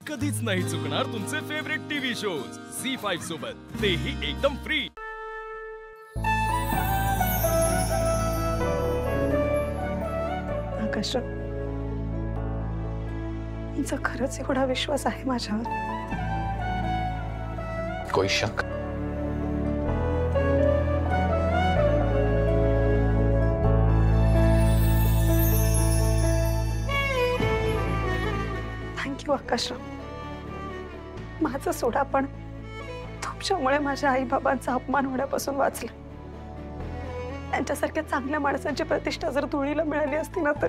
कधीच नाही चुकणार तुमचे फेवरेट टीव्ही शोज झी5 सोबत, तेही एकदम फ्री। आकाश, तुमचा खरंच एवढा विश्वास आहे माझ्यावर? कोई शक? थँक्यू आकाशराव, माझं सोडा, पण तुमच्यामुळे माझ्या आई बाबांचा अपमान होण्यापासून वाचलं। त्यांच्यासारख्या चांगल्या माणसांची प्रतिष्ठा जर धुळीला मिळाली असती ना, तर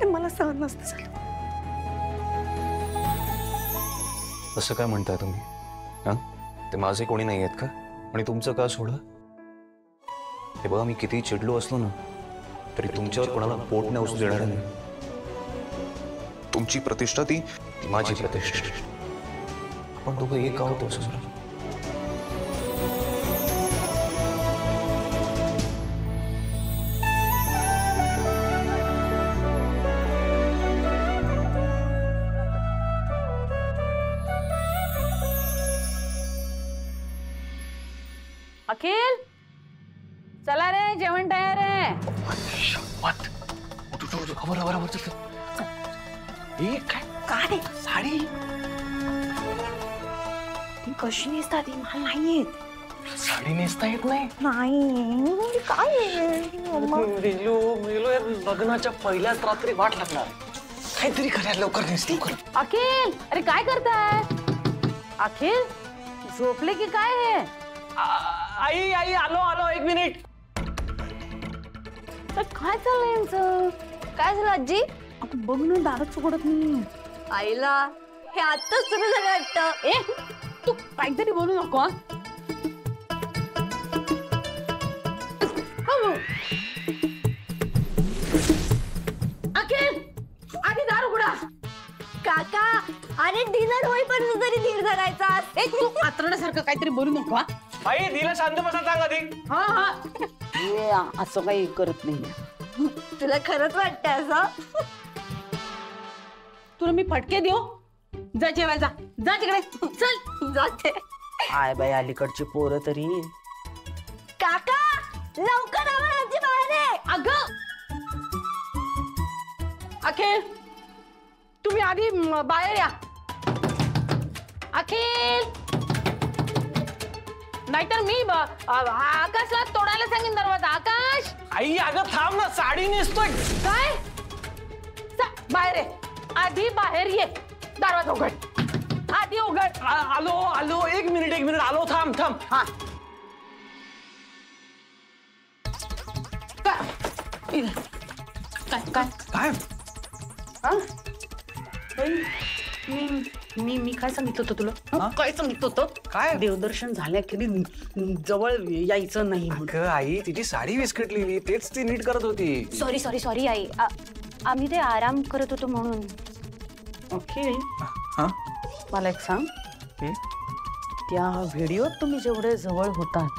मला सहन नसतं झालं। असं काय म्हणताय तुम्ही? हां, ते माझे कोणी नाही आहेत का? आणि तुमचं का सोडा? हे बघा, मी किती चिडलो असलो ना तरी तुमच्यावर कोणाला पोट न उसू देणार नाही। तुमची प्रतिष्ठा ती माझी प्रतिष्ठा। आपण दोघं एक आहोत असं। अखिल, चला रे, जेवण तयार आहे। काय साडी ती कशी नेसता? ती मला नाही येत। साडी नेसता येत नाही? नाही, काय लग्नाच्या पहिल्याच रात्री वाट लागणार, काहीतरी करायला लवकर नेसते। अखिल, अरे काय करताय? अखिल, झोपले की काय आहे? आई आई, आलो आलो, एक मिनिट। काय चाललंय यांचं? काय झालं आजी? बघ ना, दारच उघडत नाही। आईला हे आत्ताच सुरू झालं वाटतं। ए, तू काहीतरी बोलू नको। अखिल, आधी दार उघडा। काका, अरे डिनर होईपर्यंत तरी धीर धरायचा। ए, तू आतरण्यासारखं काहीतरी बोलू नको। आई, दिला शांत बसा, सांग आधी। हा हा, असं काही करत नाही। तुला खरंच वाटतं असं? तुला मी फटके देऊ? जा जेवायला, जा तिकडे, चल। जाते। काय बाई, अलीकडची पोरं तरी। काका, लवकर आवा, आजी बाहेर आहे। अगं अखिल, तुम्ही आधी बाहेर या। अखिल, नाहीतर मी आकाशला तोडायला सांगेन दरवाजा। आकाश! आई, अगं थांब ना, साडी नेसतोय। काय? बाहेर ये, आधी बाहेर ये। दरवाजा उघड, आधी उघड। आलो आलो, एक मिनिट आलो, थांब थांब। हा, काय काय? मी काय सांगितलं होतं तुला? काय सांगितलं होतं? काय? देवदर्शन झाल्याखेरी जवळ यायचं नाही। अगं आई, तिची साडी विस्कटलेली, तेच ती नीट करत होती। सॉरी आई, आम्ही ते आराम करत होतो म्हणून। ओके, हां, मला एक सांग, त्या व्हिडिओत तुम्ही जेवढे जवळ होतात,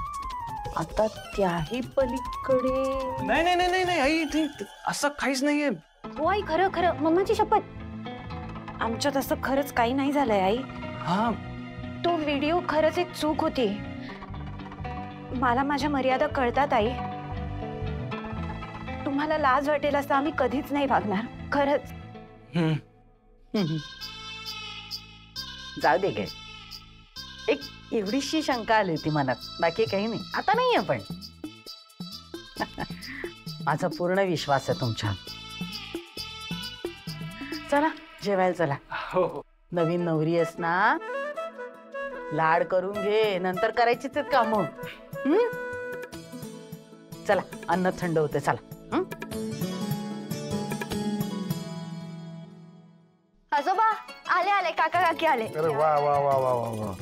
आता त्याही पलीकडे? नाही आई, ते असं काहीच नाहीये। हो आई, खरं मम्माची शपथ, आमच्यात असं खरंच काही नाही झालंय आई। हा, तो व्हिडिओ खरंच एक चूक होती। मला माझ्या मर्यादा कळतात आई। तुम्हाला लाज वाटेल असं आम्ही कधीच नाही वागणार, खरंच। जाऊ दे गे, एक एवढीशी शंका आली होती मनात, बाकी काही नाही। आता नाही आपण माझा पूर्ण विश्वास आहे तुमच्या। चला जेवायला चला। हो, नवीन नवरी आहेस ना, लाड करून घे, नंतर करायचीच आहेत कामं। चला, अन्न थंड होते, चला। आजोबा आले, काका काकी आले। अरे वा वा वा वा वा वा,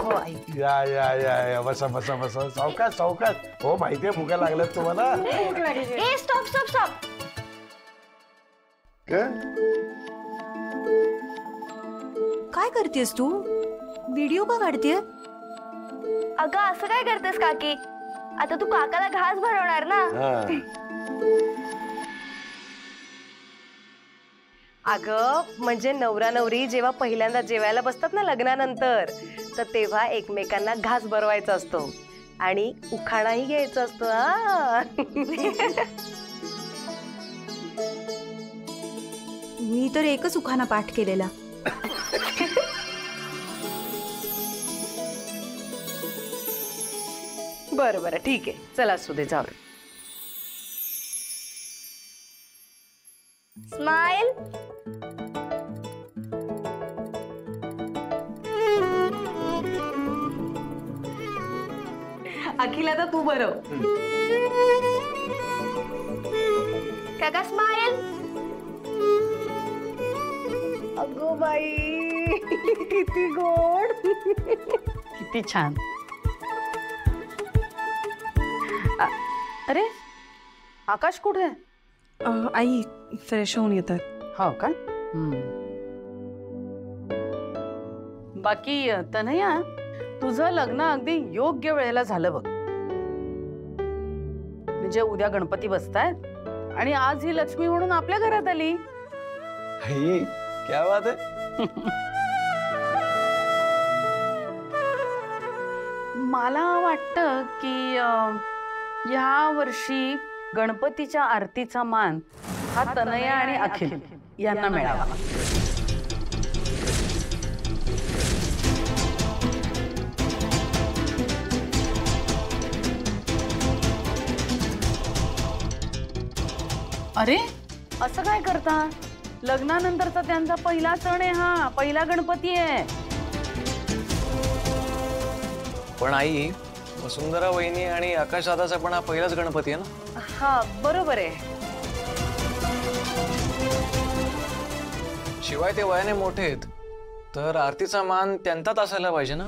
हो आई, या बसा बसा बसा, सावकाश सावकाश। हो, माहितीये भुका लागल्यात तुम्हाला। ए, स्टॉप। काय करतेस तू? व्हिडिओ का काढतेय? अगं असं काय करतेस काकी? आता तू काकाला घास भरवणार ना? अगं म्हणजे नवरा नवरी जेव्हा पहिल्यांदा जेवायला बसतात ना लग्नानंतर, तर तेव्हा एकमेकांना घास भरवायचा असतो आणि उखाणाही घ्यायचा असतो. मी तर एकच उखाणा पाठ केलेला. बरं बरं ठीक आहे, चला असू दे, जाऊ. स्माइल. अखिल आता तू बरं. काका स्माइल. अगो बाई किती गोड. किती छान. अरे आकाश कुठे? आई फ्रेश होऊन येतात. हो का? बाकी तनया, तुझं लग्न अगदी योग्य वेळेला झालं बघ. म्हणजे उद्या गणपती बसतायत आणि आज ही लक्ष्मी म्हणून आपल्या घरात आली. क्या बात है. मला वाटतं की या वर्षी गणपतीच्या आरतीचा मान हा तनया आणि अखिल यांना मिळावा. अरे असं काय करता? लग्नानंतरचा त्यांचा पहिला सण आहे हा, पहिला गणपती आहे. पण आई, वसुंधरा वहिनी आणि आकाश दादाचा पण हा पहिलाच गणपती आहे ना. हा बरोबर आहे. शिवाय ते वयाने मोठे आहेत, तर आरतीचा मान त्यांचाच असायला पाहिजे ना.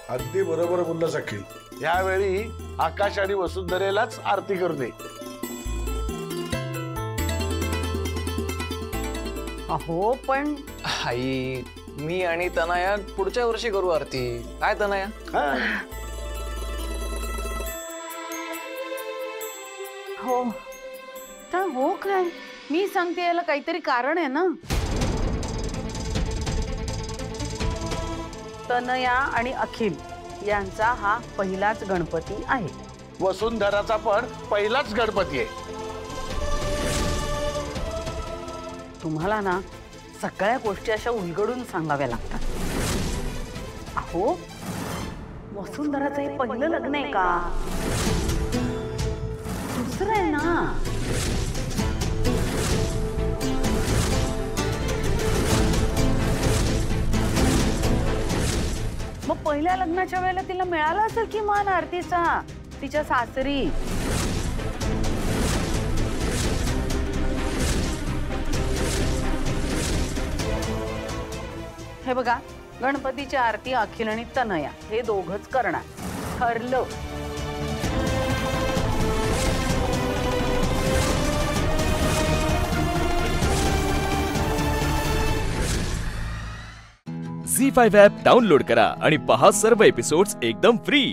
अगदी बरोबर बोललास अखिल. यावेळी आकाश आणि वसुंधरेलाच आरती करते. अहो पण आई, मी आणि तनया पुढच्या वर्षी करू आरती. काय तनया? हो तर हो काय, मी सांगते याला काहीतरी कारण आहे ना. तनया आणि अखिल यांचा हा पहिलाच गणपती आहे. वसुंधराचा पण पहिलाच गणपती आहे. तुम्हाला ना सगळ्या गोष्टी अशा उलगडून सांगाव्या लागतात. अहो वसुंधराचं हे पहिलं लग्न आहे का? दुसरं आहे ना. मग पहिल्या लग्नाच्या वेळेला तिला मिळाला असेल की मान आरतीचा तिच्या सासरी. हे बघा, गणपतीची आरती अखिल आणि तनया हे दोघच करणार. ठरलं. झी5 ॲप डाउनलोड करा आणि पहा सर्व एपिसोड्स एकदम फ्री.